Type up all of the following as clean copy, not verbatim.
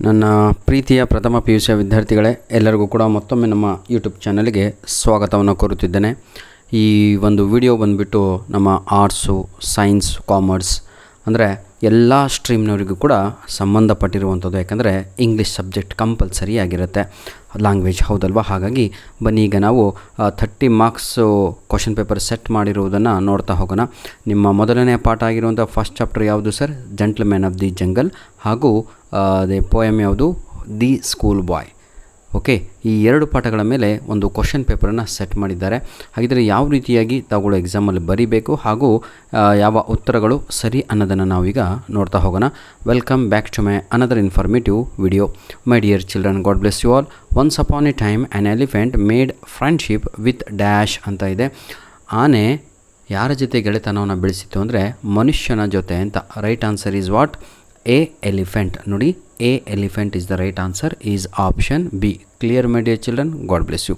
ನನ್ನ ಪ್ರೀತಿಯ ಪ್ರಥಮ PUC ವಿದ್ಯಾರ್ಥಿಗಳೇ, ಎಲ್ಲರಿಗೂ ಕೂಡ ಮತ್ತೊಮ್ಮೆ ನಮ್ಮ ಯೂಟ್ಯೂಬ್ ಚಾನಲ್ಗೆ ಸ್ವಾಗತವನ್ನು ಕೋರುತ್ತಿದ್ದೇನೆ. ಈ ಒಂದು ವಿಡಿಯೋ ಬಂದುಬಿಟ್ಟು ನಮ್ಮ ಆರ್ಟ್ಸು, ಸೈನ್ಸ್, ಕಾಮರ್ಸ್ ಅಂದರೆ ಎಲ್ಲ ಸ್ಟ್ರೀಮ್ನವರಿಗೂ ಕೂಡ ಸಂಬಂಧಪಟ್ಟಿರುವಂಥದ್ದು. ಯಾಕಂದರೆ ಇಂಗ್ಲೀಷ್ ಸಬ್ಜೆಕ್ಟ್ ಕಂಪಲ್ಸರಿ ಆಗಿರುತ್ತೆ, ಲ್ಯಾಂಗ್ವೇಜ್, ಹೌದಲ್ವಾ? ಹಾಗಾಗಿ ಬನ್ನಿ ಈಗ ನಾವು 30 ಮಾರ್ಕ್ಸು ಕ್ವಶನ್ ಪೇಪರ್ ಸೆಟ್ ಮಾಡಿರುವುದನ್ನು ನೋಡ್ತಾ ಹೋಗೋಣ. ನಿಮ್ಮ ಮೊದಲನೇ ಪಾಠ ಆಗಿರುವಂಥ ಫಸ್ಟ್ ಚಾಪ್ಟರ್ ಯಾವುದು sir? Gentleman of the jungle. ಹಾಗೂ ದಿ ಪೋಯಮ್ ಯಾವುದು? The school boy. ಓಕೆ, ಈ ಎರಡು ಪಾಠಗಳ ಮೇಲೆ ಒಂದು ಕ್ವಶನ್ ಪೇಪರನ್ನು ಸೆಟ್ ಮಾಡಿದ್ದಾರೆ. ಹಾಗಿದ್ದರೆ ಯಾವ ರೀತಿಯಾಗಿ ತಾವುಗಳು ಎಕ್ಸಾಮಲ್ಲಿ ಬರೀಬೇಕು ಹಾಗೂ ಯಾವ ಉತ್ತರಗಳು ಸರಿ ಅನ್ನೋದನ್ನು ನಾವೀಗ ನೋಡ್ತಾ ಹೋಗೋಣ. Welcome back to my another informative video. My dear children, God bless you all. Once upon a time an elephant made friendship with dash ಅಂತ ಇದೆ. ಆನೆ ಯಾರ ಜೊತೆ ಗೆಳೆತನವನ್ನು ಬೆಳೆಸಿತ್ತು ಅಂದರೆ ಮನುಷ್ಯನ ಜೊತೆ ಅಂತ. Right answer is what? A elephant. ನೋಡಿ, a elephant is the right answer, is option B. Clear, my dear children? God bless you.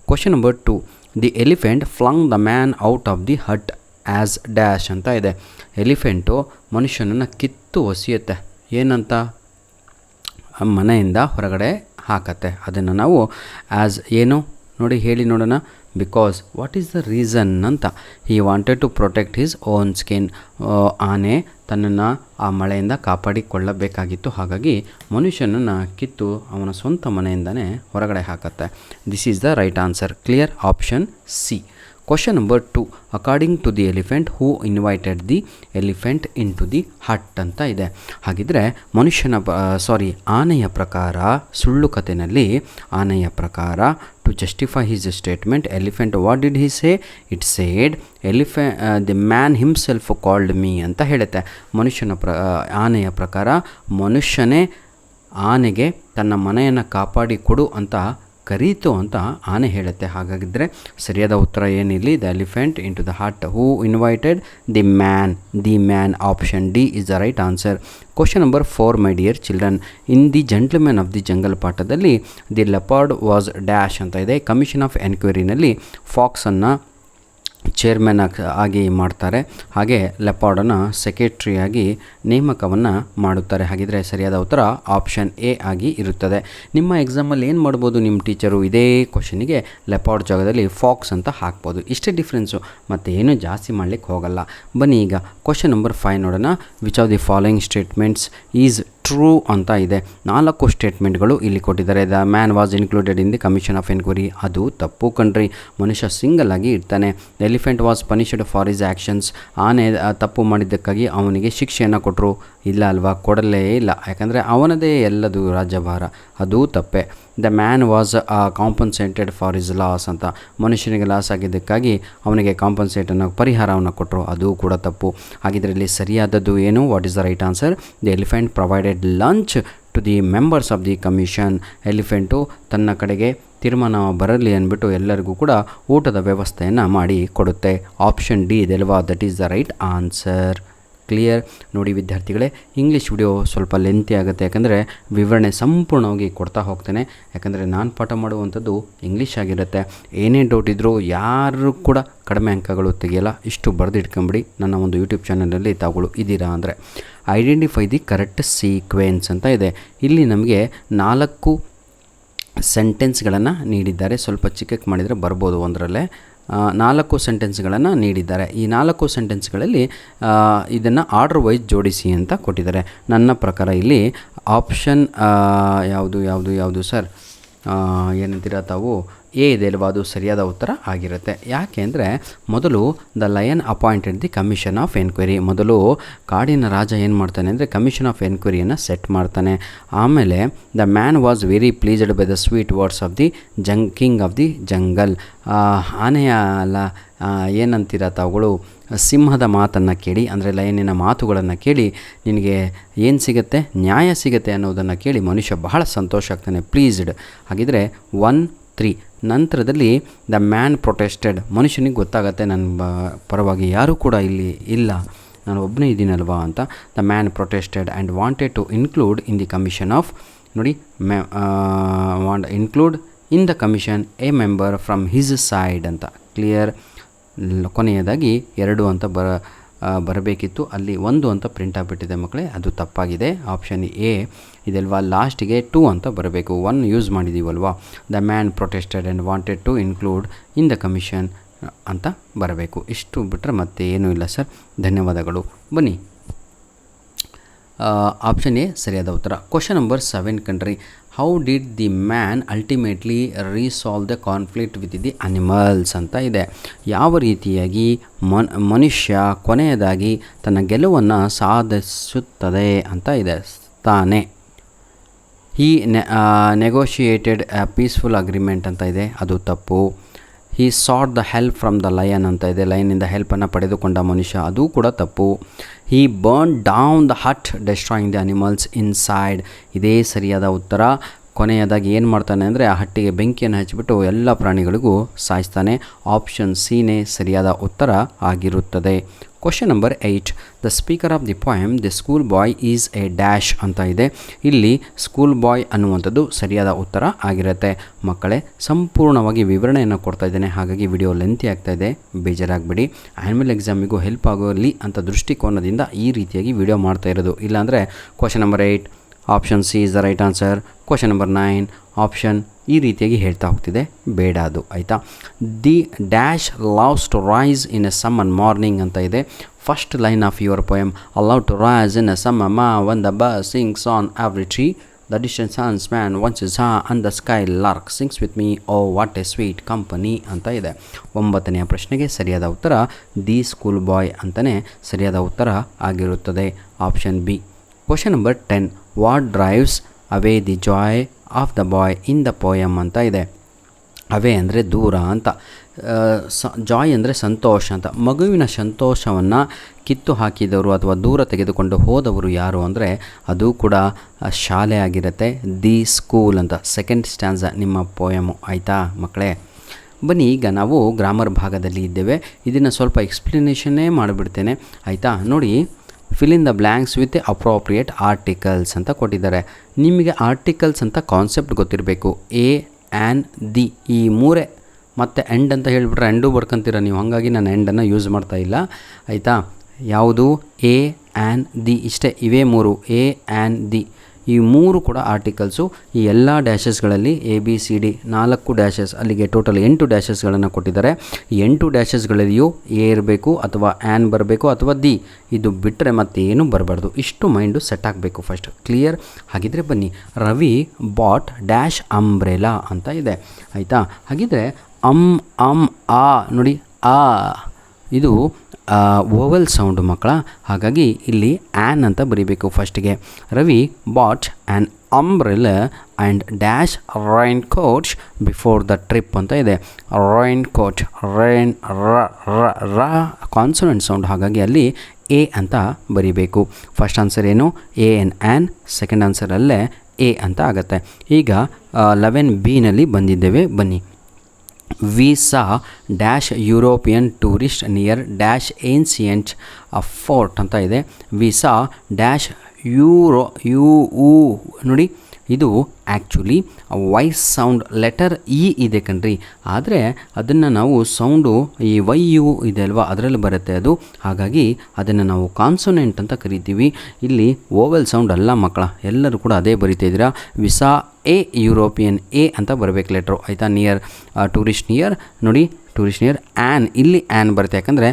Question number 2. The elephant flung the man out of the hut as dash ಅಂತ ಇದೆ. Elephant ಮನುಷ್ಯನನ್ನು ಕಿತ್ತು ಒಸೆಯುತ್ತೆ. ಏನಂತ? ಮನೆಯಿಂದ ಹೊರಗಡೆ ಹಾಕತ್ತೆ. ಅದನ್ನು ನಾವು ಆ್ಯಸ್ ಏನು ನೋಡಿ, ಹೇಳಿ ನೋಡೋಣ. Because what is the reason ಅಂತ. He wanted to protect his own skin. ಆನೆ ತನ್ನನ್ನು ಆ ಮಳೆಯಿಂದ ಕಾಪಾಡಿಕೊಳ್ಳಬೇಕಾಗಿತ್ತು. ಹಾಗಾಗಿ ಮನುಷ್ಯನನ್ನು ಕಿತ್ತು ಅವನ ಸ್ವಂತ ಮನೆಯಿಂದನೇ ಹೊರಗಡೆ ಹಾಕತ್ತೆ. This is the right answer. Clear? Option C. Question number 2. According to the elephant who invited the elephant in to the hut ಅಂತ ಇದೆ. ಹಾಗಿದ್ದರೆ ಆನೆಯ ಪ್ರಕಾರ, ಸುಳ್ಳು ಕಥೆಯಲ್ಲಿ ಆನೆಯ ಪ್ರಕಾರ, to justify his statement, elephant what did he say? It said the man himself called me ಅಂತ ಹೇಳುತ್ತೆ. ಆನೆಯ ಪ್ರಕಾರ ಮನುಷ್ಯನೇ ಆನೆಗೆ ತನ್ನ ಮನೆಯನ್ನು ಕಾಪಾಡಿ ಕೊಡು ಅಂತ ಕರೀತು ಅಂತ ಆನೆ ಹೇಳುತ್ತೆ. ಹಾಗಾಗಿದ್ದರೆ ಸರಿಯಾದ ಉತ್ತರ ಏನಿಲ್ಲಿ? The elephant in to the hut. Who invited? The man. Option D is the right answer. Question number 4, my dear children. In the gentleman of the jungle ಪಾಠದಲ್ಲಿ ದಿ ಲೆಪರ್ಡ್ ವಾಸ್ ಡ್ಯಾಶ್ ಅಂತ ಇದೆ. Commission of ಎನ್ಕ್ವೈರಿನಲ್ಲಿ ಫಾಕ್ಸನ್ನು chairman ಆಗಿ ಮಾಡ್ತಾರೆ, ಹಾಗೆ ಲೆಪಾರ್ಡನ್ನು ಸೆಕ್ರೆಟ್ರಿಯಾಗಿ ನೇಮಕವನ್ನು ಮಾಡುತ್ತಾರೆ. ಹಾಗಿದ್ದರೆ ಸರಿಯಾದ ಉತ್ತರ ಆಪ್ಷನ್ ಎ ಆಗಿ ಇರುತ್ತದೆ. ನಿಮ್ಮ ಎಕ್ಸಾಮಲ್ಲಿ ಏನು ಮಾಡ್ಬೋದು? ನಿಮ್ಮ ಟೀಚರು ಇದೇ ಕ್ವಶನಿಗೆ ಲೆಪಾರ್ಡ್ ಜಾಗದಲ್ಲಿ ಫಾಕ್ಸ್ ಅಂತ ಹಾಕ್ಬೋದು. ಇಷ್ಟೇ ಡಿಫ್ರೆನ್ಸು, ಮತ್ತು ಏನೂ ಜಾಸ್ತಿ ಮಾಡಲಿಕ್ಕೆ ಹೋಗಲ್ಲ. ಬನ್ನಿ ಈಗ ಕ್ವಶನ್ ನಂಬರ್ 5 ನೋಡೋಣ. Which of the following statements is true ಅಂತ ಇದೆ. 4 ಸ್ಟೇಟ್ಮೆಂಟ್ಗಳು ಇಲ್ಲಿ ಕೊಟ್ಟಿದ್ದಾರೆ. The man was included in the commission of enquiry. ಅದು ತಪ್ಪು ಕಣ್ರಿ. ಮನುಷ್ಯ ಸಿಂಗಲ್ ಆಗಿ ಇರ್ತಾನೆ. The elephant was punished for his actions. ಆನೆ ತಪ್ಪು ಮಾಡಿದ್ದಕ್ಕಾಗಿ ಅವನಿಗೆ ಶಿಕ್ಷೆಯನ್ನು ಕೊಟ್ಟರು. ಇಲ್ಲ ಅಲ್ವಾ? ಕೊಡಲೇ ಇಲ್ಲ. ಯಾಕಂದರೆ ಅವನದೇ ಎಲ್ಲದು ರಾಜ್ಯಭಾರ. ಅದು ತಪ್ಪೆ. The man was compensated for his loss ಅಂತ. ಮನುಷ್ಯನಿಗೆ ಲಾಸ್ ಆಗಿದ್ದಕ್ಕಾಗಿ ಅವನಿಗೆ ಕಾಂಪನ್ಸೇಟನ್ನು, ಪರಿಹಾರವನ್ನು ಕೊಟ್ಟರು. ಅದು ಕೂಡ ತಪ್ಪು. ಹಾಗಿದ್ರೆ ಇಲ್ಲಿ ಸರಿಯಾದದ್ದು ಏನು? What is the right answer? The elephant provided lunch to the members of the commission. Elephant ತನ್ನ ಕಡೆಗೆ ತೀರ್ಮಾನ ಬರಲಿ ಅಂದ್ಬಿಟ್ಟು ಎಲ್ಲರಿಗೂ ಕೂಡ ಊಟದ ವ್ಯವಸ್ಥೆಯನ್ನು ಮಾಡಿ ಕೊಡುತ್ತೆ. ಆಪ್ಷನ್ ಡಿ ಇದೆಲ್ವಾ? That is the right answer. Clear? ನೋಡಿ ವಿದ್ಯಾರ್ಥಿಗಳೇ, ಇಂಗ್ಲೀಷ್ ವಿಡಿಯೋ ಸ್ವಲ್ಪ ಲೆಂತಿ ಆಗುತ್ತೆ, ಯಾಕಂದರೆ ವಿವರಣೆ ಸಂಪೂರ್ಣವಾಗಿ ಕೊಡ್ತಾ ಹೋಗ್ತೇನೆ. ಯಾಕಂದರೆ ನಾನು ಪಾಠ ಮಾಡುವಂಥದ್ದು ಇಂಗ್ಲೀಷ್ ಆಗಿರುತ್ತೆ. ಏನೇ ಡೌಟ್ ಇದ್ದರೂ ಯಾರು ಕೂಡ ಕಡಿಮೆ ಅಂಕಗಳು ತೆಗೆಯಲ್ಲ. ಇಷ್ಟು ಬರೆದಿಟ್ಕೊಂಬಿಡಿ. ನನ್ನ ಒಂದು ಯೂಟ್ಯೂಬ್ ಚಾನಲಲ್ಲಿ ತಾವುಗಳು ಇದ್ದೀರಾ ಅಂದರೆ. ಐಡೆಂಟಿಫೈ ದಿ ಕರೆಕ್ಟ್ ಸೀಕ್ವೆನ್ಸ್ ಅಂತ ಇದೆ. ಇಲ್ಲಿ ನಮಗೆ 4 ಸೆಂಟೆನ್ಸ್ಗಳನ್ನು ನೀಡಿದ್ದಾರೆ. ಸ್ವಲ್ಪ ಚಿಕ್ಕಕ್ಕೆ ಮಾಡಿದರೆ ಬರ್ಬೋದು. ಒಂದರಲ್ಲೇ 4 ಸೆಂಟೆನ್ಸ್ಗಳನ್ನು ನೀಡಿದ್ದಾರೆ. ಈ 4 ಸೆಂಟೆನ್ಸ್ಗಳಲ್ಲಿ ಇದನ್ನು ಆರ್ಡರ್ ವೈಸ್ ಜೋಡಿಸಿ ಅಂತ ಕೊಟ್ಟಿದ್ದಾರೆ. ನನ್ನ ಪ್ರಕಾರ ಇಲ್ಲಿ ಆಪ್ಷನ್ ಯಾವುದು ಸರ್? ಏನಂತೀರ ತಾವು? ಎ ಇದೆ ಅಲ್ವಾ? ಅದು ಸರಿಯಾದ ಉತ್ತರ ಆಗಿರುತ್ತೆ. ಯಾಕೆ ಅಂದರೆ ಮೊದಲು the lion appointed the commission of enquiry. ಮೊದಲು ಕಾಡಿನ ರಾಜ ಏನು ಮಾಡ್ತಾನೆ ಅಂದರೆ ಕಮಿಷನ್ ಆಫ್ ಎನ್ಕ್ವೈರಿಯನ್ನು ಸೆಟ್ ಮಾಡ್ತಾನೆ. ಆಮೇಲೆ the man was very pleased by the sweet words of the king of the jungle. ಆನೆಯ ಏನಂತೀರ ತಾವುಗಳು? ಸಿಂಹದ ಮಾತನ್ನು ಕೇಳಿ, ಅಂದರೆ ಲಯನಿನ ಮಾತುಗಳನ್ನು ಕೇಳಿ ನಿನಗೆ ಏನು ಸಿಗುತ್ತೆ? ನ್ಯಾಯ ಸಿಗುತ್ತೆ ಅನ್ನೋದನ್ನು ಕೇಳಿ ಮನುಷ್ಯ ಬಹಳ ಸಂತೋಷ ಆಗ್ತಾನೆ, ಪ್ಲೀಸ್ಡ್. ಹಾಗಿದ್ರೆ 1, 3. ನಂತರದಲ್ಲಿ ದ ಮ್ಯಾನ್ ಪ್ರೊಟೆಸ್ಟೆಡ್. ಮನುಷ್ಯನಿಗೆ ಗೊತ್ತಾಗತ್ತೆ ನನ್ನ ಪರವಾಗಿ ಯಾರೂ ಕೂಡ ಇಲ್ಲಿ ಇಲ್ಲ, ನಾನು ಒಬ್ಬನೇ ಇದ್ದೀನಲ್ವಾ ಅಂತ. The man protested and wanted to include in the commission of, ನೋಡಿ, include in the commission a member from his side ಅಂತ. ಕ್ಲಿಯರ್? ಕೊನೆಯದಾಗಿ 2 ಅಂತ ಬರಬೇಕಿತ್ತು, ಅಲ್ಲಿ 1 ಅಂತ ಪ್ರಿಂಟ್ ಆಗಿಬಿಟ್ಟಿದೆ ಮಕ್ಕಳೇ, ಅದು ತಪ್ಪಾಗಿದೆ. ಆಪ್ಷನ್ ಎ ಇದಲ್ವಾ, ಲಾಸ್ಟಿಗೆ ಟು ಅಂತ ಬರಬೇಕು. ಒನ್ ಯೂಸ್ ಮಾಡಿದ್ದೀವಲ್ವಾ. The man protested and wanted to include in the commission ಅಂತ ಬರಬೇಕು. ಇಷ್ಟು ಬಿಟ್ಟರೆ ಮತ್ತೆ ಏನೂ ಇಲ್ಲ ಸರ್. ಧನ್ಯವಾದಗಳು. ಬನ್ನಿ, ಆಪ್ಷನ್ ಎ ಸರಿಯಾದ ಉತ್ತರ. ಕ್ವಶನ್ ನಂಬರ್ 7 ಕಣ್ರಿ. How did the man ultimately resolve the conflict with the animals ಅಂತ ಇದೆ. ಯಾವ ರೀತಿಯಾಗಿ ಮನುಷ್ಯ ಕೊನೆಯದಾಗಿ ತನ್ನ ಗೆಲುವನ್ನು ಸಾಧಿಸುತ್ತದೆ ಅಂತ ಇದೆ. ತಾನೇ ಹಿ ನೆಗೋಷಿಯೇಟೆಡ್ ಪೀಸ್ಫುಲ್ ಅಗ್ರಿಮೆಂಟ್ ಅಂತ ಇದೆ, ಅದು ತಪ್ಪು. He sought the help from the lion ಅಂತ ಇದೆ, ಲಯನಿಂದ ಹೆಲ್ಪನ್ನು ಪಡೆದುಕೊಂಡ ಮನುಷ್ಯ, ಅದು ಕೂಡ ತಪ್ಪು. He burn down the hut destroying the animals inside, ಇದೇ ಸರಿಯಾದ ಉತ್ತರ. ಕೊನೆಯದಾಗಿ ಏನು ಮಾಡ್ತಾನೆ ಅಂದರೆ ಆ ಹಟ್ಟಿಗೆ ಬೆಂಕಿಯನ್ನು ಹಚ್ಚಿಬಿಟ್ಟು ಎಲ್ಲ ಪ್ರಾಣಿಗಳಿಗೂ ಸಾಯಿಸ್ತಾನೆ. ಆಪ್ಷನ್ ಸಿನೇ ಸರಿಯಾದ ಉತ್ತರ ಆಗಿರುತ್ತದೆ. Question number 8. The speaker of the poem the school boy is A dash ಅಂತ ಇದೆ. ಇಲ್ಲಿ ಸ್ಕೂಲ್ ಬಾಯ್ ಅನ್ನುವಂಥದ್ದು ಸರಿಯಾದ ಉತ್ತರ ಆಗಿರುತ್ತೆ. ಮಕ್ಕಳೇ, ಸಂಪೂರ್ಣವಾಗಿ ವಿವರಣೆಯನ್ನು ಕೊಡ್ತಾ ಇದ್ದೇನೆ, ಹಾಗಾಗಿ ವಿಡಿಯೋ ಲೆಂತಿ ಆಗ್ತಾ ಇದೆ, ಬೇಜಾರಾಗಬೇಡಿ. ಆ್ಯನ್ಯುವಲ್ ಎಕ್ಸಾಮಿಗೂ ಹೆಲ್ಪ್ ಆಗೋಲಿ ಅಂತ ದೃಷ್ಟಿಕೋನದಿಂದ ಈ ರೀತಿಯಾಗಿ ವಿಡಿಯೋ ಮಾಡ್ತಾ ಇರೋದು. ಇಲ್ಲಾಂದರೆ question number 8 option c is the right answer, question number 9 option ಈ ರೀತಿಯಾಗಿ ಹೇಳ್ತಾ ಹೋಗ್ತಿದೆ, ಬೇಡ ಅದು, ಆಯಿತಾ. The dash loves to rise in a summer morning ಅಂತ ಇದೆ. First line of your poem, I love to rise in a summer ಮಾ when the bird sings on every tree, the distance huntsman winds his ಹಾ and the skylark sings with me oh what A sweet company ಅಂತ ಇದೆ. 9ನೇ ಪ್ರಶ್ನೆಗೆ ಸರಿಯಾದ ಉತ್ತರ the school boy ಅಂತಲೇ ಸರಿಯಾದ ಉತ್ತರ ಆಗಿರುತ್ತದೆ. Option B. Question number 10. What drives away the joy of the boy in the poem ಅಂತ ಇದೆ. ಅವೇ ಅಂದರೆ ದೂರ ಅಂತ, ಜಾಯ್ ಅಂದರೆ ಸಂತೋಷ ಅಂತ. ಮಗುವಿನ ಸಂತೋಷವನ್ನು ಕಿತ್ತು ಹಾಕಿದವರು ಅಥವಾ ದೂರ ತೆಗೆದುಕೊಂಡು ಹೋದವರು ಯಾರು ಅಂದರೆ ಅದು ಕೂಡ ಶಾಲೆ ಆಗಿರುತ್ತೆ. ದಿ ಸ್ಕೂಲ್ ಅಂತ ಸೆಕೆಂಡ್ ಸ್ಟ್ಯಾನ್ಸ ನಿಮ್ಮ ಪೋಯಮು, ಆಯಿತಾ ಮಕ್ಕಳೇ. ಬನ್ನಿ, ಈಗ ನಾವು ಗ್ರಾಮರ್ ಭಾಗದಲ್ಲಿ ಇದ್ದೇವೆ. ಇದನ್ನು ಸ್ವಲ್ಪ ಎಕ್ಸ್ಪ್ಲನೇಷನ್ನೇ ಮಾಡಿಬಿಡ್ತೇನೆ, ಆಯಿತಾ. ನೋಡಿ, fill in the blanks with appropriate articles ಅಂತ ಕೊಟ್ಟಿದ್ದಾರೆ. ನಿಮಗೆ ಆರ್ಟಿಕಲ್ಸ್ ಅಂತ ಕಾನ್ಸೆಪ್ಟ್ ಗೊತ್ತಿರಬೇಕು. ಎ ಆ್ಯನ್ ದಿ ಈ ಮೂರೇ, ಮತ್ತು ಎಂಡ್ ಅಂತ ಹೇಳಿಬಿಟ್ರೆ ಎಂಡೂ ಬರ್ಕೊಂತೀರ ನೀವು, ಹಾಗಾಗಿ ನಾನು ಎಂಡನ್ನು ಯೂಸ್ ಮಾಡ್ತಾ ಇಲ್ಲ, ಆಯಿತಾ. ಯಾವುದು? ಎ ಆ್ಯನ್ ದಿ, ಇಷ್ಟೇ, ಇವೇ ಮೂರು, ಎ ಆ್ಯನ್ ದಿ, ಈ ಮೂರು ಕೂಡ ಆರ್ಟಿಕಲ್ಸು. ಈ ಎಲ್ಲ ಡ್ಯಾಶಸ್ಗಳಲ್ಲಿ A B C D 4 dashes, ಅಲ್ಲಿಗೆ ಟೋಟಲ್ 8 ಡ್ಯಾಶಸ್ಗಳನ್ನು ಕೊಟ್ಟಿದ್ದಾರೆ. ಈ 8 ಡ್ಯಾಶಸ್ಗಳಲ್ಲಿಯೂ ಎ ಇರಬೇಕು ಅಥವಾ ಆ್ಯನ್ ಬರಬೇಕು ಅಥವಾ ದಿ, ಇದು ಬಿಟ್ಟರೆ ಮತ್ತೇನು ಬರಬಾರ್ದು. ಇಷ್ಟು ಮೈಂಡು ಸೆಟ್ ಆಗಬೇಕು ಫಸ್ಟ್. ಕ್ಲಿಯರ್? ಹಾಗಿದ್ರೆ ಬನ್ನಿ, ರವಿ ಬಾಟ್ ಡ್ಯಾಶ್ ಅಂಬ್ರೆಲಾ ಅಂತ ಇದೆ, ಆಯಿತಾ. ಹಾಗಿದ್ರೆ ಆ ನೋಡಿ, ಆ ಇದು ಓವಲ್ ಸೌಂಡು ಮಕ್ಕಳ, ಹಾಗಾಗಿ ಇಲ್ಲಿ ಆ್ಯನ್ ಅಂತ ಬರೀಬೇಕು ಫಸ್ಟಿಗೆ. Ravi bought an umbrella and dash raincoat before the trip ಅಂತ ಇದೆ. ರೈನ್ ಕೋಟ್, ರೈನ್ ರ ಕಾನ್ಸೊನೆಂಟ್ ಸೌಂಡ್, ಹಾಗಾಗಿ ಅಲ್ಲಿ ಎ ಅಂತ ಬರೀಬೇಕು. ಫಸ್ಟ್ ಆನ್ಸರ್ ಏನು? ಎ ಎನ್ ಆ್ಯನ್, ಸೆಕೆಂಡ್ ಆನ್ಸರಲ್ಲೇ ಎ ಅಂತ ಆಗುತ್ತೆ. ಈಗ 11B ಬಂದಿದ್ದೇವೆ, ಬನ್ನಿ. We saw dash European tourist near dash ancient fort ಅಂತ ಇದೆ. ವಿ ಸಾ ಡ್ಯಾಶ್ ನೋಡಿ, ಇದು actually voice sound letter E ಇದೆ ಕಣ್ರಿ, ಆದರೆ ಅದನ್ನು ನಾವು ಸೌಂಡು ಈ ವೈ ಯು ಇದೆ ಅಲ್ವಾ, ಅದರಲ್ಲಿ ಬರುತ್ತೆ ಅದು, ಹಾಗಾಗಿ ಅದನ್ನು ನಾವು ಕಾನ್ಸೊನೆಂಟ್ ಅಂತ ಕರಿತೀವಿ. ಇಲ್ಲಿ ಓವೆಲ್ ಸೌಂಡ್ ಅಲ್ಲ ಮಕ್ಕಳ, ಎಲ್ಲರೂ ಕೂಡ ಅದೇ ಬರಿತಾಯಿದ್ದೀರಾ. ವಿಸಾ ಎ ಯುರೋಪಿಯನ್ ಎ ಅಂತ ಬರಬೇಕು ಲೆಟ್ರು, ಆಯಿತಾ. ನಿಯರ್ ಟೂರಿಸ್ಟ್ ನಿಯರ್, ನೋಡಿ ಟೂರಿಸ್ಟ್ ನಿಯರ್ ಆ್ಯನ್, ಇಲ್ಲಿ ಆ್ಯನ್ ಬರುತ್ತೆ, ಯಾಕಂದರೆ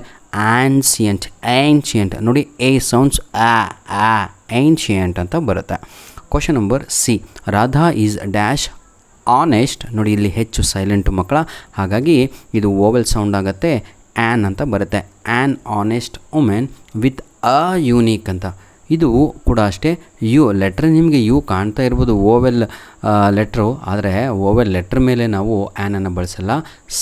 ಏನ್ಷಿಯಂಟ್ ನೋಡಿ, ಎ ಸೌಂಡ್ಸ್ ಏನ್ಷಿಯಂಟ್ ಅಂತ ಬರುತ್ತೆ. Question number C. Radha is dash honest, ನೋಡಿ ಇಲ್ಲಿ ಹೆಚ್ಚು ಸೈಲೆಂಟು ಮಕ್ಕಳ, ಹಾಗಾಗಿ ಇದು ಓವೆಲ್ ಸೌಂಡ್ ಆಗುತ್ತೆ, ಆ್ಯನ್ ಅಂತ ಬರುತ್ತೆ. An honest women with a unique ಅಂತ, ಇದು ಕೂಡ ಅಷ್ಟೇ. ಯು ಲೆಟ್ರ್ ನಿಮಗೆ ಯು ಕಾಣ್ತಾ ಇರ್ಬೋದು, ಓವೆಲ್ ಲೆಟ್ರು, ಆದರೆ ಓವೆಲ್ ಲೆಟ್ರ್ ಮೇಲೆ ನಾವು ಆ್ಯನನ್ನು ಬಳಸಲ್ಲ,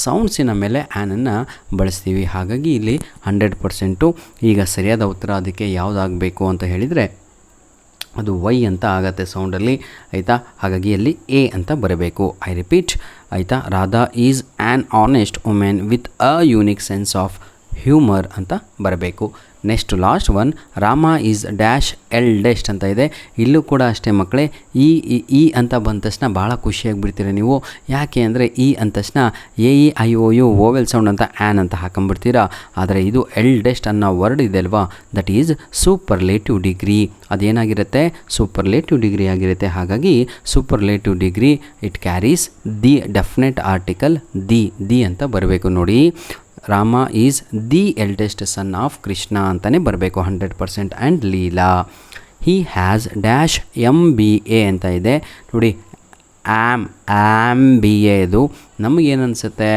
ಸೌಂಡ್ಸಿನ ಮೇಲೆ ಆ್ಯನನ್ನು ಬಳಸ್ತೀವಿ. ಹಾಗಾಗಿ ಇಲ್ಲಿ 100%. ಈಗ ಸರಿಯಾದ ಉತ್ತರ ಅದಕ್ಕೆ ಯಾವುದಾಗಬೇಕು ಅಂತ ಹೇಳಿದರೆ ಅದು ವೈ ಅಂತ ಆಗುತ್ತೆ ಸೌಂಡಲ್ಲಿ, ಆಯಿತಾ. ಹಾಗಾಗಿ ಅಲ್ಲಿ ಎ ಅಂತ ಬರಬೇಕು. ಐ ರಿಪೀಟ್, ಆಯಿತಾ. Radha is an honest women with a unique sense of humour ಅಂತ ಬರಬೇಕು. Next last one Rama is dash eldest ಅಂತ ಇದೆ. ಇಲ್ಲೂ ಕೂಡ ಅಷ್ಟೇ ಮಕ್ಕಳೇ, ಈ ಅಂತ ಬಂದ ತಕ್ಷಣ ಭಾಳ ಖುಷಿಯಾಗಿಬಿಡ್ತೀರ ನೀವು. ಯಾಕೆ ಅಂದರೆ ಈ ಅಂದ ತಕ್ಷಣ AEIOU ಓವೆಲ್ ಸೌಂಡ್ ಅಂತ ಆ್ಯನ್ ಅಂತ ಹಾಕೊಂಬಿಡ್ತೀರಾ. ಆದರೆ ಇದು ಎಲ್ಡೆಸ್ಟ್ ಅನ್ನೋ ವರ್ಡ್ ಇದೆ ಅಲ್ವಾ, ದಟ್ ಈಸ್ ಸೂಪರ್ಲೇಟಿವ್ ಡಿಗ್ರಿ. ಅದೇನಾಗಿರುತ್ತೆ, ಸೂಪರ್ಲೇಟಿವ್ ಡಿಗ್ರಿ ಆಗಿರುತ್ತೆ. ಹಾಗಾಗಿ superlative degree it carries the definite article the ಅಂತ ಬರಬೇಕು ನೋಡಿ. Rama is the eldest son of Krishna ಅಂತಲೇ ಬರಬೇಕು 100%. And Leela he has dash MBA ಅಂತ ಇದೆ ನೋಡಿ. MBA ಇದು ನಮಗೇನು ಅನಿಸುತ್ತೆ,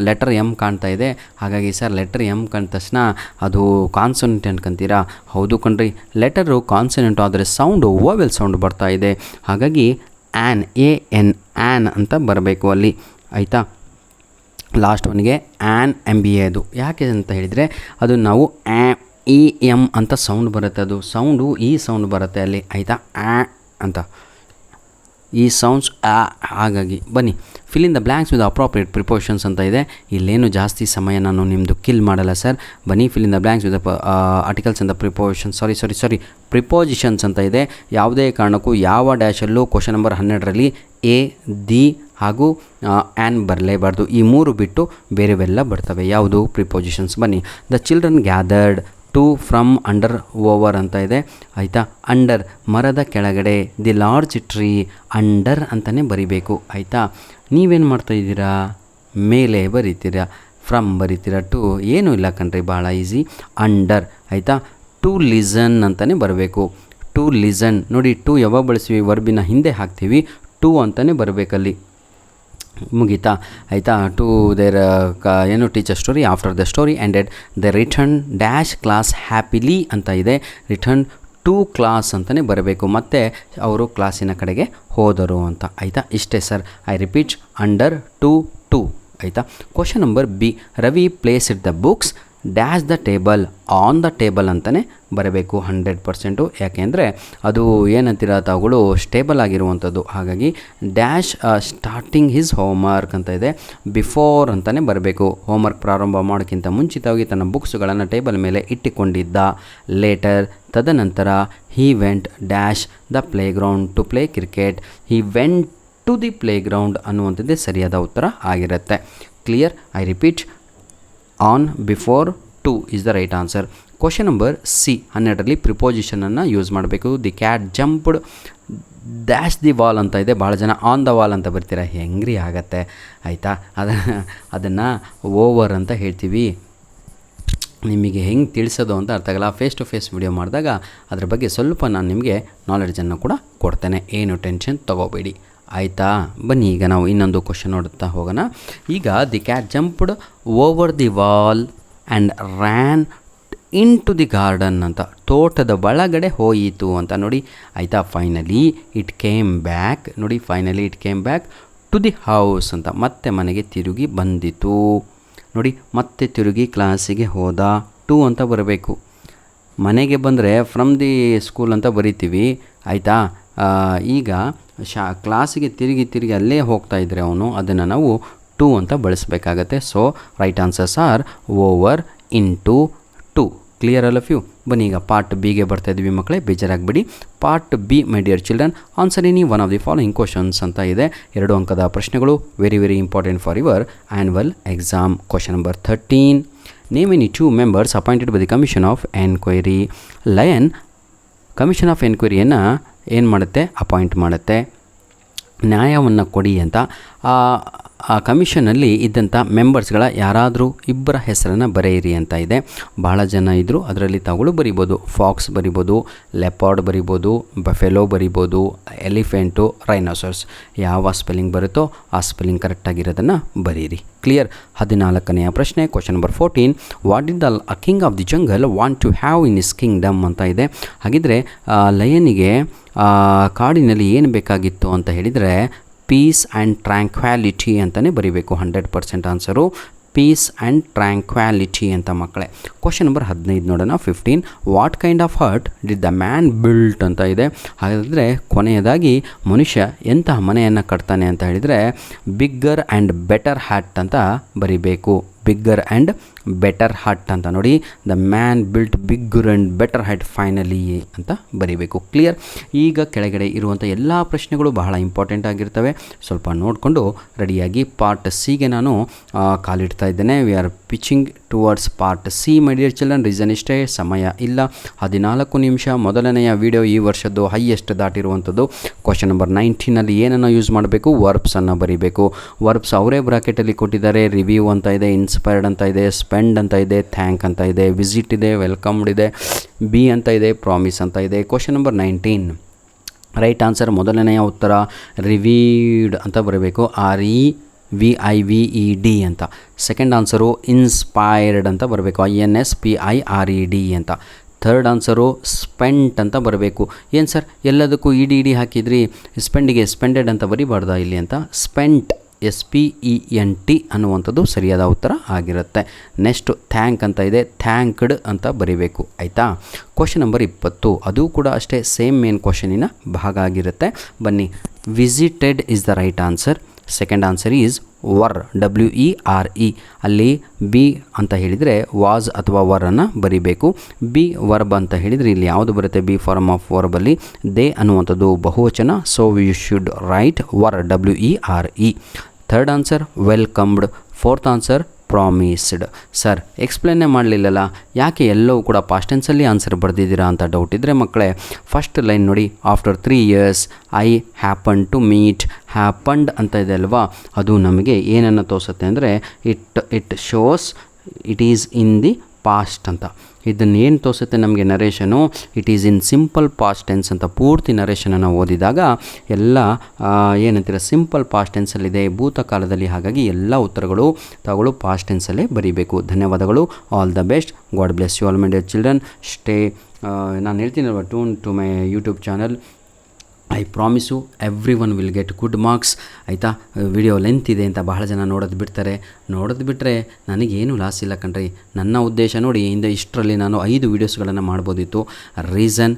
ಲೆಟರ್ ಎಮ್ ಕಾಣ್ತಾ ಇದೆ. ಹಾಗಾಗಿ ಸರ್ ಲೆಟರ್ ಎಮ್ ಕಂಡ ತಕ್ಷಣ ಅದು ಕಾನ್ಸನೆಂಟ್ ಅನ್ಕೊಂತೀರಾ? ಹೌದು ಕಣ್ರಿ, ಲೆಟರು ಕಾನ್ಸನೆಂಟ್ ಆದರೆ ಸೌಂಡು ಓವೆಲ್ ಸೌಂಡ್ ಬರ್ತಾ ಇದೆ. ಹಾಗಾಗಿ AN ಅಂತ ಬರಬೇಕು ಅಲ್ಲಿ, ಆಯಿತಾ. ಲಾಸ್ಟ್ ಒನ್ಗೆ MBA ಅದು ಯಾಕೆ ಅಂತ ಹೇಳಿದರೆ, ಅದು ನಾವು EM ಅಂತ ಸೌಂಡ್ ಬರುತ್ತೆ, ಅದು ಸೌಂಡು ಈ ಸೌಂಡ್ ಬರುತ್ತೆ ಅಲ್ಲಿ, ಆಯಿತಾ. ಅಂತ ಈ ಸೌಂಡ್ಸ್ ಹಾಗಾಗಿ ಬನ್ನಿ fill in the blanks with appropriate prepositions ಅಂತ ಇದೆ. ಇಲ್ಲೇನು ಜಾಸ್ತಿ ಸಮಯ ನಾನು ನಿಮ್ಮದು ಕಿಲ್ ಮಾಡಲ್ಲ ಸರ್. ಬನ್ನಿ fill in the blanks with articles ಅಂತ ಪ್ರಿಪೋಷನ್ಸ್ ಸಾರಿ ಪ್ರಿಪೋಸಿಷನ್ಸ್ ಅಂತ ಇದೆ. ಯಾವುದೇ ಕಾರಣಕ್ಕೂ ಯಾವ ಡ್ಯಾಶಲ್ಲೂ ಕ್ವಶನ್ ನಂಬರ್ 12ರಲ್ಲಿ A, ದಿ ಹಾಗೂ ಆ್ಯನ್ ಬರಲೇಬಾರ್ದು. ಈ ಮೂರು ಬಿಟ್ಟು ಬೇರೆವೆಲ್ಲ ಬರ್ತವೆ. ಯಾವುದು? ಪ್ರಿಪೋಸಿಷನ್ಸ್. ಬನ್ನಿ, the children gathered to from under over ಅಂತ ಇದೆ, ಆಯಿತಾ. ಅಂಡರ್ ಮರದ ಕೆಳಗಡೆ, ದಿ ಲಾರ್ಜ್ ಟ್ರೀ ಅಂಡರ್ ಅಂತಲೇ ಬರಿಬೇಕು, ಆಯಿತಾ. ನೀವೇನು ಮಾಡ್ತಾಯಿದ್ದೀರಾ, ಮೇಲೆ ಬರೀತೀರಾ, ಫ್ರಮ್ ಬರೀತೀರಾ, ಟು ಏನೂ ಇಲ್ಲ ಕಣ್ರಿ, ಭಾಳ ಈಸಿ. ಅಂಡರ್, ಆಯಿತಾ. ಟು ಲಿಸನ್ ಅಂತಲೇ ಬರಬೇಕು. ಟು ಲಿಸನ್ ನೋಡಿ, ಟು ಯಾವಾಗ ಬಳಸ್ತೀವಿ, ವರ್ಬಿನ ಹಿಂದೆ ಹಾಕ್ತೀವಿ, ಟು ಅಂತಲೇ ಬರಬೇಕಲ್ಲಿ, ಮುಗೀತಾ, ಆಯಿತಾ. ಟು ದೇರ್ ಏನು teacher story after the story ended the return dash class happily ಅಂತ ಇದೆ. ರಿಟರ್ನ್ ಟು ಕ್ಲಾಸ್ ಅಂತಲೇ ಬರಬೇಕು, ಮತ್ತು ಅವರು ಕ್ಲಾಸಿನ ಕಡೆಗೆ ಹೋದರು ಅಂತ, ಆಯಿತಾ. ಇಷ್ಟೇ sir. I repeat, under to ಆಯಿತಾ. Question number B, Ravi placed the books dash the table on the table ಅಂತಲೇ ಬರಬೇಕು 100%. ಯಾಕೆಂದರೆ ಅದು ಏನಂತೀರ ತಾವುಗಳು ಸ್ಟೇಬಲ್ ಆಗಿರುವಂಥದ್ದು. ಹಾಗಾಗಿ ಡ್ಯಾಶ್ ಸ್ಟಾರ್ಟಿಂಗ್ ಹಿಸ್ ಹೋಮ್ವರ್ಕ್ ಅಂತ ಇದೆ, ಬಿಫೋರ್ ಅಂತಲೇ ಬರಬೇಕು. ಹೋಮ್ವರ್ಕ್ ಪ್ರಾರಂಭ ಮಾಡೋಕ್ಕಿಂತ ಮುಂಚಿತವಾಗಿ ತನ್ನ ಬುಕ್ಸ್ಗಳನ್ನು ಟೇಬಲ್ ಮೇಲೆ ಇಟ್ಟುಕೊಂಡಿದ್ದ. ಲೇಟರ್ ತದನಂತರ he went dash the playground to play cricket. He went to the playground ಅನ್ನುವಂಥದ್ದೇ ಸರಿಯಾದ ಉತ್ತರ ಆಗಿರುತ್ತೆ. Clear? I repeat, on, before, to is the right answer. Question number C, 12ರಲ್ಲಿ ಪ್ರಿಪೋಸಿಷನನ್ನು ಯೂಸ್ ಮಾಡಬೇಕು. The cat jumped dash the wall ಅಂತ ಇದೆ. ಭಾಳ ಜನ ಆನ್ ದ ವಾಲ್ ಅಂತ ಬರ್ತೀರಾ, ಹೆಂಗ್ರಿ ಆಗತ್ತೆ, ಆಯಿತಾ. ಅದನ್ನು ಓವರ್ ಅಂತ ಹೇಳ್ತೀವಿ. ನಿಮಗೆ ಹೆಂಗೆ ತಿಳಿಸೋದು ಅಂತ ಅರ್ಥ ಆಗಲ್ಲ. ಫೇಸ್ ಟು ಫೇಸ್ ವಿಡಿಯೋ ಮಾಡಿದಾಗ ಅದ್ರ ಬಗ್ಗೆ ಸ್ವಲ್ಪ ನಾನು ನಿಮಗೆ ನಾಲೆಡ್ಜನ್ನು ಕೂಡ ಕೊಡ್ತೇನೆ, ಏನು ಟೆನ್ಷನ್ ತೊಗೋಬೇಡಿ, ಆಯಿತಾ. ಬನ್ನಿ ಈಗ ನಾವು ಇನ್ನೊಂದು ಕ್ವಶನ್ ನೋಡುತ್ತಾ ಹೋಗೋಣ. ಈಗ the cat jumped over the wall and ran in to the garden ಅಂತ, ತೋಟದ ಒಳಗಡೆ ಹೋಯಿತು ಅಂತ ನೋಡಿ, ಆಯಿತಾ. ಫೈನಲಿ ಇಟ್ ಕೇಮ್ ಬ್ಯಾಕ್ ನೋಡಿ, finally it came back to the house ಅಂತ, ಮತ್ತೆ ಮನೆಗೆ ತಿರುಗಿ ಬಂದಿತು ನೋಡಿ. ಮತ್ತೆ ತಿರುಗಿ ಕ್ಲಾಸಿಗೆ ಹೋದ, ಟು ಅಂತ ಬರಬೇಕು. ಮನೆಗೆ ಬಂದರೆ ಫ್ರಮ್ ದಿ ಸ್ಕೂಲ್ ಅಂತ ಬರಿತೀವಿ, ಆಯಿತಾ. ಈಗ ಕ್ಲಾಸಿಗೆ ತಿರುಗಿ ಅಲ್ಲೇ ಹೋಗ್ತಾ ಇದ್ದರೆ ಅವನು, ಅದನ್ನು ನಾವು ಟು ಅಂತ ಬಳಸಬೇಕಾಗತ್ತೆ. So right answers are over in to. Clear all of you? ಬನ್ನಿ ಈಗ ಪಾರ್ಟ್ ಬಿಗೆ ಬರ್ತಾ ಇದ್ವಿ ಮಕ್ಕಳೇ, ಬೇಜಾರಾಗಬೇಡಿ. Part B, my dear children, answer any one of the following questions ಅಂತ ಇದೆ. 2 ಅಂಕದ ಪ್ರಶ್ನೆಗಳು, very important for your annual exam. Question number 13, name any 2 members appointed by the commission of enquiry. Lion commission of ಎನ್ಕ್ವೈರಿಯನ್ನು ಏನು ಮಾಡುತ್ತೆ, appoint ಮಾಡುತ್ತೆ. ನ್ಯಾಯವನ್ನು ಕೊಡಿ ಅಂತ ಆ ಕಮಿಷನಲ್ಲಿ ಇದ್ದಂಥ ಮೆಂಬರ್ಸ್ಗಳ ಯಾರಾದರೂ ಇಬ್ಬರ ಹೆಸರನ್ನು ಬರೆಯಿರಿ ಅಂತ ಇದೆ. ಭಾಳ ಜನ ಇದ್ದರು, ಅದರಲ್ಲಿ ತಾವುಗಳು ಬರಿಬೋದು. ಫಾಕ್ಸ್ ಬರಿಬೋದು, ಲೆಪಾರ್ಡ್ ಬರಿಬೋದು, ಬಫೆಲೋ ಬರಿಬೋದು, ಎಲಿಫೆಂಟು, ರೈನೋಸರ್ಸ್. ಯಾವ ಸ್ಪೆಲ್ಲಿಂಗ್ ಬರುತ್ತೋ ಆ ಸ್ಪೆಲ್ಲಿಂಗ್ ಕರೆಕ್ಟಾಗಿರೋದನ್ನು ಬರೀರಿ. ಕ್ಲಿಯರ್? 14ನೆಯ ಪ್ರಶ್ನೆ, question number 14, what did the king of the jungle want to have in his kingdom ಅಂತ ಇದೆ. ಹಾಗಿದ್ರೆ ಲಯನಿಗೆ ಕಾಡಿನಲ್ಲಿ ಏನು ಬೇಕಾಗಿತ್ತು ಅಂತ ಹೇಳಿದರೆ ಪೀಸ್ ಆ್ಯಂಡ್ ಟ್ರ್ಯಾಂಕ್ವ್ಯಾಲಿಟಿ ಅಂತಲೇ ಬರೀಬೇಕು. 100% ಆನ್ಸರು ಪೀಸ್ ಆ್ಯಂಡ್ ಟ್ರ್ಯಾಂಕ್ವ್ಯಾಲಿಟಿ ಅಂತ ಮಕ್ಕಳೇ. ಕ್ವಶನ್ ನಂಬರ್ 15 ನೋಡೋಣ. 15, what kind of hurt did the man built ಅಂತ ಇದೆ. ಹಾಗಾದರೆ ಕೊನೆಯದಾಗಿ ಮನುಷ್ಯ ಎಂತಹ ಮನೆಯನ್ನು ಕಟ್ತಾನೆ ಅಂತ ಹೇಳಿದರೆ ಬಿಗ್ಗರ್ ಆ್ಯಂಡ್ ಬೆಟರ್ ಹ್ಯಾಟ್ ಅಂತ ಬರಿಬೇಕು. ಬಿಗ್ಗರ್ ಆ್ಯಂಡ್ ಬೆಟರ್ ಹಟ್ ಅಂತ ನೋಡಿ. The man built bigger and better hut finally ಅಂತ ಬರೀಬೇಕು. ಕ್ಲಿಯರ್? ಈಗ ಕೆಳಗಡೆ ಇರುವಂಥ ಎಲ್ಲ ಪ್ರಶ್ನೆಗಳು ಬಹಳ ಇಂಪಾರ್ಟೆಂಟ್ ಆಗಿರ್ತವೆ. ಸ್ವಲ್ಪ ನೋಡಿಕೊಂಡು ರೆಡಿಯಾಗಿ ಪಾರ್ಟ್ ಸಿಗೆ ನಾನು ಕಾಲಿಡ್ತಾ ಇದ್ದೇನೆ. We are pitching towards part see my dear children. Reason ಇಷ್ಟೇ, ಸಮಯ ಇಲ್ಲ. 14 ನಿಮಿಷ. ಮೊದಲನೆಯ ವಿಡಿಯೋ ಈ ವರ್ಷದ್ದು ಹೈಯೆಸ್ಟ್ ದಾಟಿರುವಂಥದ್ದು. ಕ್ವಶನ್ ನಂಬರ್ 19ನಲ್ಲಿ ಏನನ್ನು ಯೂಸ್ ಮಾಡಬೇಕು? ವರ್ಬ್ಸನ್ನು ಬರೀಬೇಕು. ವರ್ಬ್ಸ್ ಅವರೇ ಬ್ರಾಕೆಟಲ್ಲಿ ಕೊಟ್ಟಿದ್ದಾರೆ. ರಿವ್ಯೂ ಅಂತ ಇದೆ, ಇನ್ಸ್ಪೈರ್ಡ್ ಅಂತ ಇದೆ, ಸ್ಪೆಂಡ್ ಅಂತ ಇದೆ, ಥ್ಯಾಂಕ್ ಅಂತ ಇದೆ, ವಿಸಿಟ್ ಇದೆ, ವೆಲ್ಕಮ್ಡ್ ಇದೆ, ಬಿ ಅಂತ ಇದೆ, ಪ್ರಾಮಿಸ್ ಅಂತ ಇದೆ. Question number 19 right answer. ಮೊದಲನೆಯ ಉತ್ತರ ರಿವೀಡ್ ಅಂತ ಬರಬೇಕು. REVIVED ಅಂತ. ಸೆಕೆಂಡ್ ಆನ್ಸರು ಇನ್ಸ್ಪೈರ್ಡ್ ಅಂತ ಬರಬೇಕು. INSPIRED ಅಂತ. ಥರ್ಡ್ ಆನ್ಸರು ಸ್ಪೆಂಟ್ ಅಂತ ಬರಬೇಕು. ಏನು ಸರ್ ಎಲ್ಲದಕ್ಕೂ ಇಡಿ ಹಾಕಿದ್ರಿ, ಸ್ಪೆಂಡಿಗೆ ಸ್ಪೆಂಡೆಡ್ ಅಂತ ಬರೀಬಾರ್ದಾ ಇಲ್ಲಿ ಅಂತ? ಸ್ಪೆಂಟ್ SPENT ಅನ್ನುವಂಥದ್ದು ಸರಿಯಾದ ಉತ್ತರ ಆಗಿರುತ್ತೆ. ನೆಕ್ಸ್ಟ್ ಥ್ಯಾಂಕ್ ಅಂತ ಇದೆ, ಥ್ಯಾಂಕ್ಡ್ ಅಂತ ಬರೀಬೇಕು. ಆಯಿತಾ? ಕ್ವಶನ್ ನಂಬರ್ 20 ಅದು ಕೂಡ ಅಷ್ಟೇ ಸೇಮ್ ಮೇನ್ ಕ್ವಶನಿನ ಭಾಗ ಆಗಿರುತ್ತೆ. ಬನ್ನಿ. Visited is the right answer. Second answer is var, WERE. ಅಲ್ಲಿ ಬಿ ಅಂತ ಹೇಳಿದರೆ ವಾಸ್ ಅಥವಾ ವರನ್ನು ಬರಿಬೇಕು. ಬಿ ವರ್ಬ್ ಅಂತ ಹೇಳಿದರೆ ಇಲ್ಲಿ ಯಾವುದು ಬರುತ್ತೆ? ಬಿ ಫಾರ್ಮ್ ಆಫ್ ವರ್ಬಲ್ಲಿ ದೇ ಅನ್ನುವಂಥದ್ದು ಬಹುವಚನ. So we should write were, WERE. Third answer welcomed. Fourth answer promised. Sir ಎಕ್ಸ್ಪ್ಲೇನೇ ಮಾಡಲಿಲ್ಲಲ್ಲ, ಯಾಕೆ ಎಲ್ಲವೂ ಕೂಡ ಪಾಸ್ಟ್ ಟೆನ್ಸಲ್ಲಿ ಆನ್ಸರ್ ಬರೆದಿದ್ದೀರಾ ಅಂತ ಡೌಟ್ ಇದ್ದರೆ ಮಕ್ಕಳೇ, ಫಸ್ಟ್ ಲೈನ್ ನೋಡಿ. After 3 years I happen to meet. Happened ಅಂತ ಇದೆ ಅಲ್ವಾ, ಅದು ನಮಗೆ ಏನನ್ನು ತೋರಿಸುತ್ತೆ ಅಂದರೆ it shows it is in the past ಅಂತ. ಇದನ್ನು ಏನು ತೋರಿಸುತ್ತೆ ನಮಗೆ narration? It is in simple past tense ಅಂತ. ಪೂರ್ತಿ ನರೇಷನನ್ನು ಓದಿದಾಗ ಎಲ್ಲ ಏನಂತೀರ ಸಿಂಪಲ್ ಪಾಸ್ಟ್ ಟೆನ್ಸಲ್ಲಿದೆ, ಭೂತಕಾಲದಲ್ಲಿ. ಹಾಗಾಗಿ ಎಲ್ಲ ಉತ್ತರಗಳು ತಾವುಗಳು ಪಾಸ್ಟ್ ಟೆನ್ಸಲ್ಲೇ ಬರೀಬೇಕು. ಧನ್ಯವಾದಗಳು. All the best. God bless you all my dear children. Stay ನಾನು ಹೇಳ್ತೀನಲ್ವ, tune to my YouTube channel. I promise every one will get good marks. ಆಯಿತಾ? ವಿಡಿಯೋ ಲೆಂತ್ ಇದೆ ಅಂತ ಬಹಳ ಜನ ನೋಡೋದು ಬಿಟ್ಟರೆ ನನಗೇನು ಲಾಸ್ ಇಲ್ಲ ಕಣ್ರಿ. ನನ್ನ ಉದ್ದೇಶ ನೋಡಿ, ಇಷ್ಟರಲ್ಲಿ ನಾನು 5 ವೀಡಿಯೋಸ್ಗಳನ್ನು ಮಾಡ್ಬೋದಿತ್ತು. ರೀಸನ್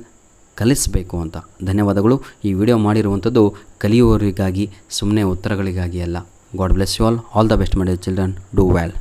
ಕಲಿಸಬೇಕು ಅಂತ. ಧನ್ಯವಾದಗಳು. ಈ ವಿಡಿಯೋ ಮಾಡಿರುವಂಥದ್ದು ಕಲಿಯುವವರಿಗಾಗಿ, ಸುಮ್ಮನೆ ಉತ್ತರಗಳಿಗಾಗಿ ಅಲ್ಲ. God bless you all the best my dear children. Do well.